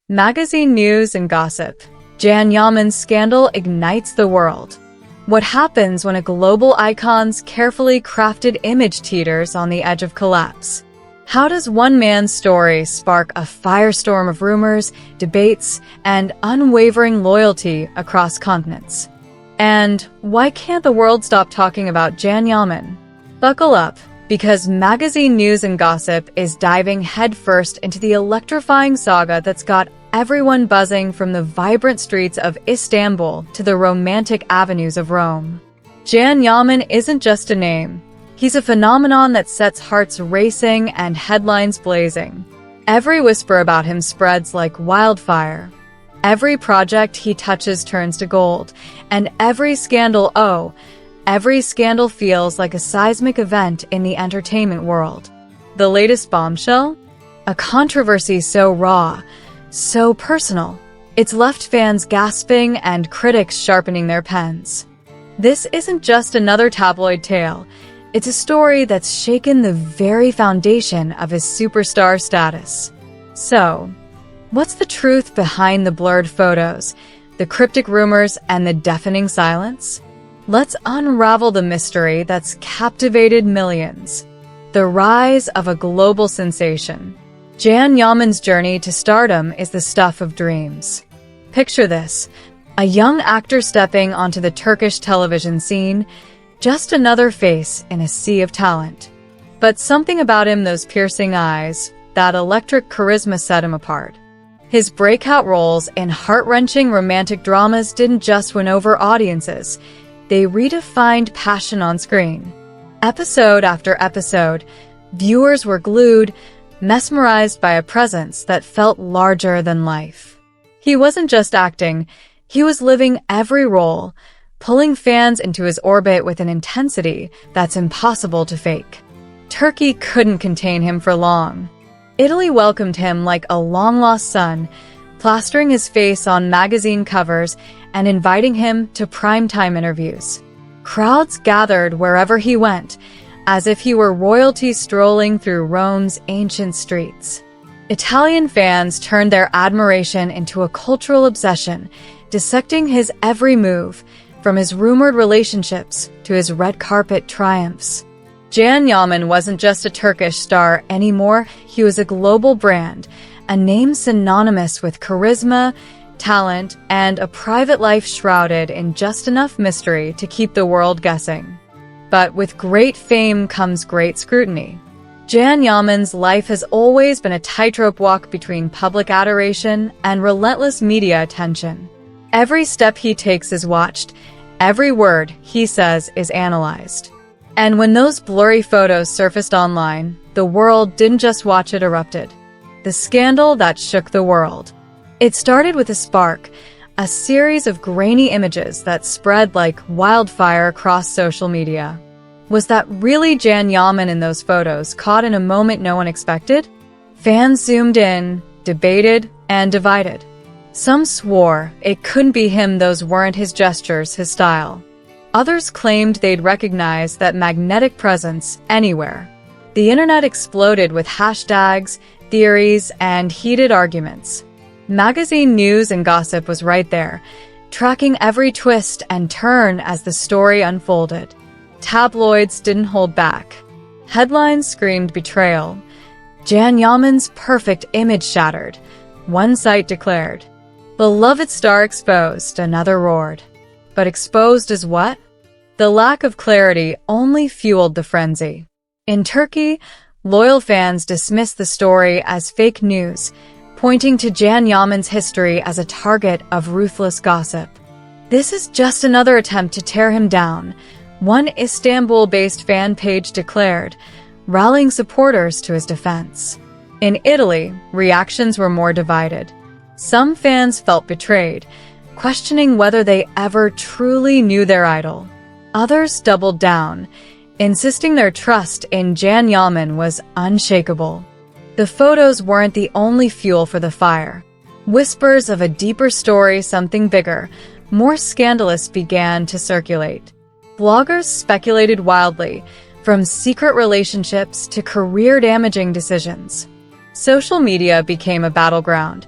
Magazine news and gossip. Yaman's scandal ignites the world. What happens when a global icon's carefully crafted image teeters on the edge of collapse? How does one man's story spark a firestorm of rumors, debates, and unwavering loyalty across continents? And why can't the world stop talking about Yaman? Buckle up, because magazine news and gossip is diving headfirst into the electrifying saga that's got everyone buzzing from the vibrant streets of Istanbul to the romantic avenues of Rome. Yaman isn't just a name. He's a phenomenon that sets hearts racing and headlines blazing. Every whisper about him spreads like wildfire. Every project he touches turns to gold, and every scandal feels like a seismic event in the entertainment world. The latest bombshell? A controversy so raw, so personal. It's left fans gasping and critics sharpening their pens. This isn't just another tabloid tale. It's a story that's shaken the very foundation of his superstar status. So, what's the truth behind the blurred photos, the cryptic rumors, and the deafening silence? Let's unravel the mystery that's captivated millions. The rise of a global sensation. Yaman's journey to stardom is the stuff of dreams. Picture this: a young actor stepping onto the Turkish television scene, just another face in a sea of talent. But something about him, those piercing eyes, that electric charisma set him apart. His breakout roles in heart-wrenching romantic dramas didn't just win over audiences. They redefined passion on screen. Episode after episode, viewers were glued, mesmerized by a presence that felt larger than life. He wasn't just acting, he was living every role, pulling fans into his orbit with an intensity that's impossible to fake. Turkey couldn't contain him for long. Italy welcomed him like a long-lost son, plastering his face on magazine covers and inviting him to primetime interviews. Crowds gathered wherever he went, as if he were royalty strolling through Rome's ancient streets. Italian fans turned their admiration into a cultural obsession, dissecting his every move, from his rumored relationships to his red carpet triumphs. Yaman wasn't just a Turkish star anymore, he was a global brand, a name synonymous with charisma, talent, and a private life shrouded in just enough mystery to keep the world guessing. But with great fame comes great scrutiny. Yaman's life has always been a tightrope walk between public adoration and relentless media attention. Every step he takes is watched, every word he says is analyzed. And when those blurry photos surfaced online, the world didn't just watch, it erupted. The scandal that shook the world. It started with a spark, a series of grainy images that spread like wildfire across social media. Was that really Yaman in those photos, caught in a moment no one expected? Fans zoomed in, debated, and divided. Some swore it couldn't be him, those weren't his gestures, his style. Others claimed they'd recognize that magnetic presence anywhere. The internet exploded with hashtags, theories, and heated arguments. Magazine news and gossip was right there, tracking every twist and turn as the story unfolded. Tabloids didn't hold back. Headlines screamed betrayal. Yaman's perfect image shattered. One site declared, "Beloved star exposed," another roared. But exposed as what? The lack of clarity only fueled the frenzy. In Turkey, loyal fans dismissed the story as fake news, pointing to Yaman's history as a target of ruthless gossip. This is just another attempt to tear him down, one Istanbul-based fan page declared, rallying supporters to his defense. In Italy, reactions were more divided. Some fans felt betrayed, questioning whether they ever truly knew their idol. Others doubled down, insisting their trust in Yaman was unshakable. The photos weren't the only fuel for the fire. Whispers of a deeper story, something bigger, more scandalous, began to circulate. Bloggers speculated wildly, from secret relationships to career-damaging decisions. Social media became a battleground.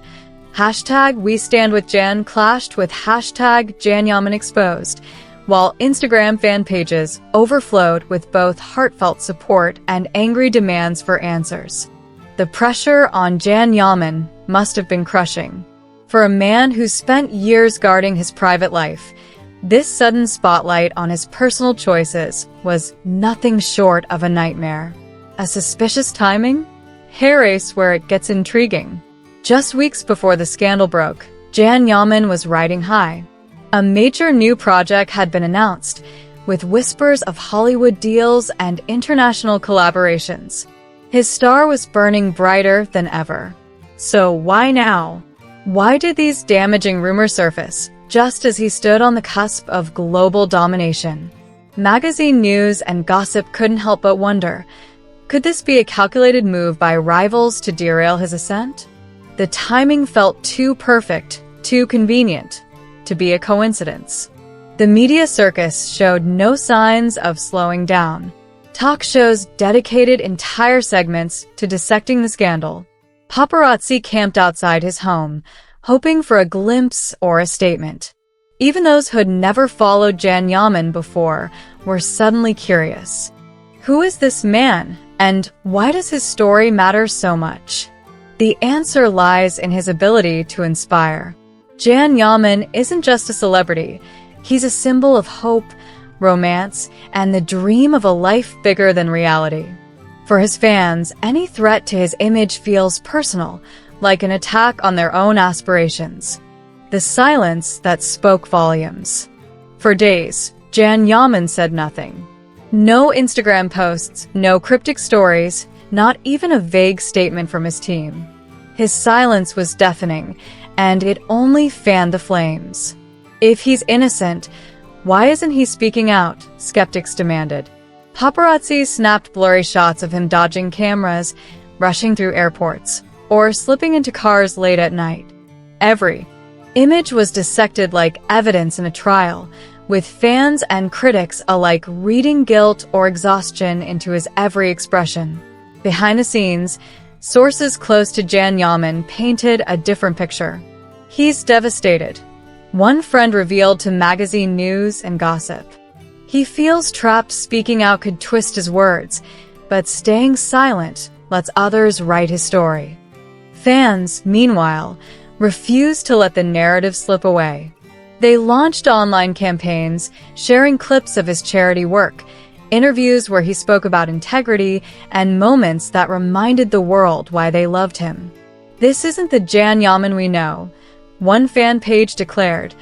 Hashtag We Stand With Jan clashed with hashtag Jan Yaman Exposed, while Instagram fan pages overflowed with both heartfelt support and angry demands for answers. The pressure on Jan Yaman must have been crushing. For a man who spent years guarding his private life, this sudden spotlight on his personal choices was nothing short of a nightmare. A suspicious timing? Hair race where it gets intriguing. Just weeks before the scandal broke, Jan Yaman was riding high. A major new project had been announced, with whispers of Hollywood deals and international collaborations. His star was burning brighter than ever. So why now? Why did these damaging rumors surface, just as he stood on the cusp of global domination? Magazine news and gossip couldn't help but wonder, could this be a calculated move by rivals to derail his ascent? The timing felt too perfect, too convenient, to be a coincidence. The media circus showed no signs of slowing down. Talk shows dedicated entire segments to dissecting the scandal. Paparazzi camped outside his home, hoping for a glimpse or a statement. Even those who had never followed Jan Yaman before were suddenly curious. Who is this man, and why does his story matter so much? The answer lies in his ability to inspire. Jan Yaman isn't just a celebrity. He's a symbol of hope, romance, and the dream of a life bigger than reality. For his fans, any threat to his image feels personal, like an attack on their own aspirations. The silence that spoke volumes. For days, Jan Yaman said nothing. No Instagram posts, no cryptic stories, not even a vague statement from his team. His silence was deafening, and it only fanned the flames. If he's innocent, why isn't he speaking out? Skeptics demanded. Paparazzi snapped blurry shots of him dodging cameras, rushing through airports, or slipping into cars late at night. Every image was dissected like evidence in a trial, with fans and critics alike reading guilt or exhaustion into his every expression. Behind the scenes, sources close to Jan Yaman painted a different picture. He's devastated. One friend revealed to magazine news and gossip. He feels trapped. Speaking out could twist his words, but staying silent lets others write his story. Fans, meanwhile, refused to let the narrative slip away. They launched online campaigns, sharing clips of his charity work, interviews where he spoke about integrity, and moments that reminded the world why they loved him. This isn't the Jan Yaman we know, one fan page declared,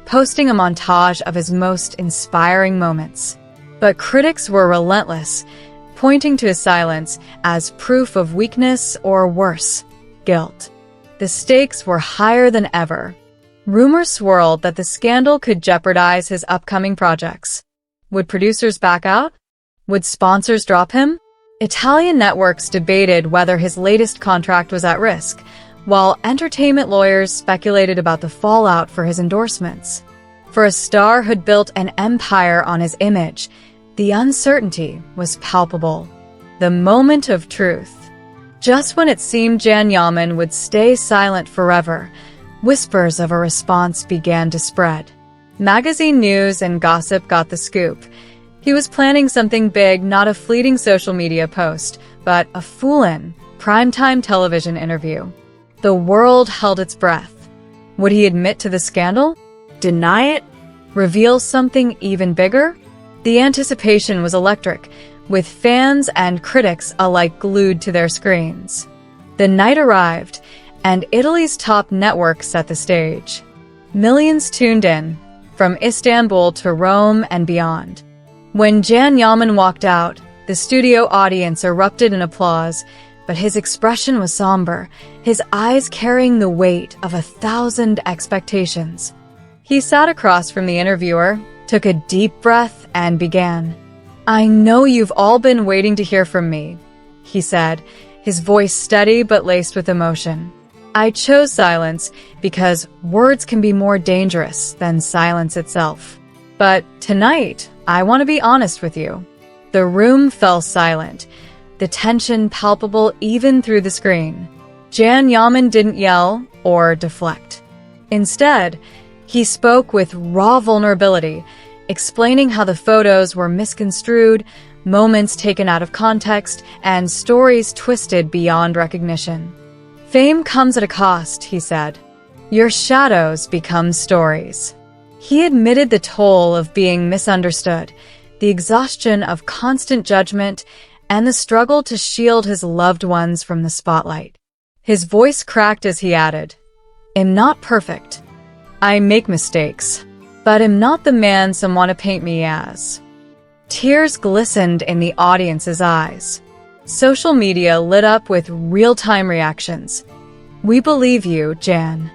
posting a montage of his most inspiring moments. But critics were relentless, pointing to his silence as proof of weakness or worse, guilt. The stakes were higher than ever. Rumors swirled that the scandal could jeopardize his upcoming projects. Would producers back out? Would sponsors drop him? Italian networks debated whether his latest contract was at risk, while entertainment lawyers speculated about the fallout for his endorsements. For a star who'd built an empire on his image, the uncertainty was palpable. The moment of truth. Just when it seemed Jan Yaman would stay silent forever, whispers of a response began to spread. Magazine news and gossip got the scoop. He was planning something big, not a fleeting social media post, but a full-in, primetime television interview. The world held its breath. Would he admit to the scandal? Deny it? Reveal something even bigger? The anticipation was electric, with fans and critics alike glued to their screens. The night arrived, and Italy's top network set the stage. Millions tuned in, from Istanbul to Rome and beyond. When Jan Yaman walked out, the studio audience erupted in applause, but his expression was somber, his eyes carrying the weight of 1,000 expectations. He sat across from the interviewer, took a deep breath, and began. "I know you've all been waiting to hear from me," he said, his voice steady but laced with emotion. "I chose silence because words can be more dangerous than silence itself. But tonight, I want to be honest with you." The room fell silent, the tension palpable even through the screen. Yaman didn't yell or deflect. Instead, he spoke with raw vulnerability, explaining how the photos were misconstrued, moments taken out of context, and stories twisted beyond recognition. Fame comes at a cost, he said. Your shadows become stories. He admitted the toll of being misunderstood, the exhaustion of constant judgment, and the struggle to shield his loved ones from the spotlight. His voice cracked as he added, "I'm not perfect. I make mistakes, but I'm not the man some want to paint me as." Tears glistened in the audience's eyes. Social media lit up with real-time reactions. "We believe you, Jan.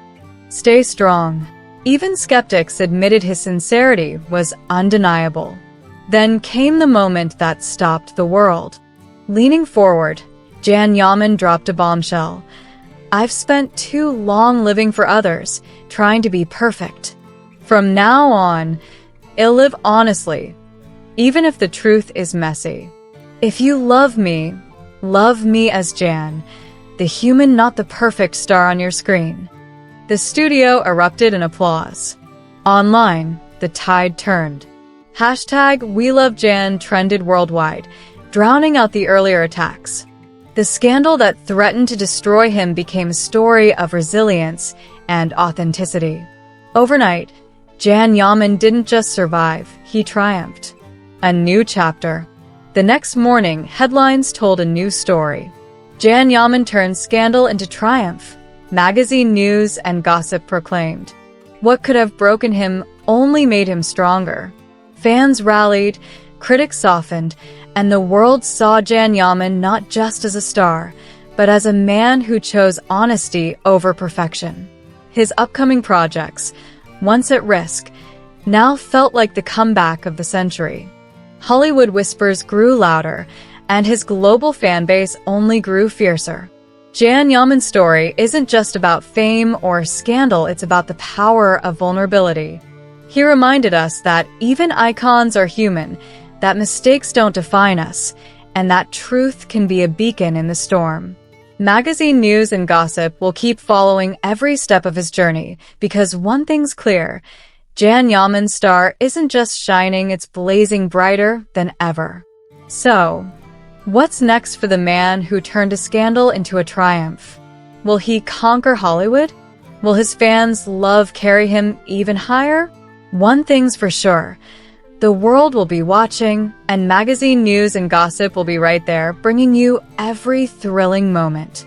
Stay strong." Even skeptics admitted his sincerity was undeniable. Then came the moment that stopped the world. Leaning forward, Yaman dropped a bombshell. "I've spent too long living for others, trying to be perfect. From now on, I'll live honestly, even if the truth is messy. If you love me as Jan, the human, not the perfect star on your screen." The studio erupted in applause. Online, the tide turned. #WeLoveJan trended worldwide, drowning out the earlier attacks. The scandal that threatened to destroy him became a story of resilience and authenticity. Overnight, Yaman didn't just survive, he triumphed. A new chapter. The next morning, headlines told a new story. Yaman turned scandal into triumph. Magazine news and gossip proclaimed. What could have broken him only made him stronger. Fans rallied, critics softened, and the world saw Yaman not just as a star, but as a man who chose honesty over perfection. His upcoming projects, once at risk, now felt like the comeback of the century. Hollywood whispers grew louder, and his global fanbase only grew fiercer. Yaman's story isn't just about fame or scandal, it's about the power of vulnerability. He reminded us that even icons are human, that mistakes don't define us, and that truth can be a beacon in the storm. Magazine news and gossip will keep following every step of his journey, because one thing's clear, Yaman's star isn't just shining, it's blazing brighter than ever. So, what's next for the man who turned a scandal into a triumph? Will he conquer Hollywood? Will his fans' love carry him even higher? One thing's for sure, the world will be watching, and magazine news and gossip will be right there, bringing you every thrilling moment.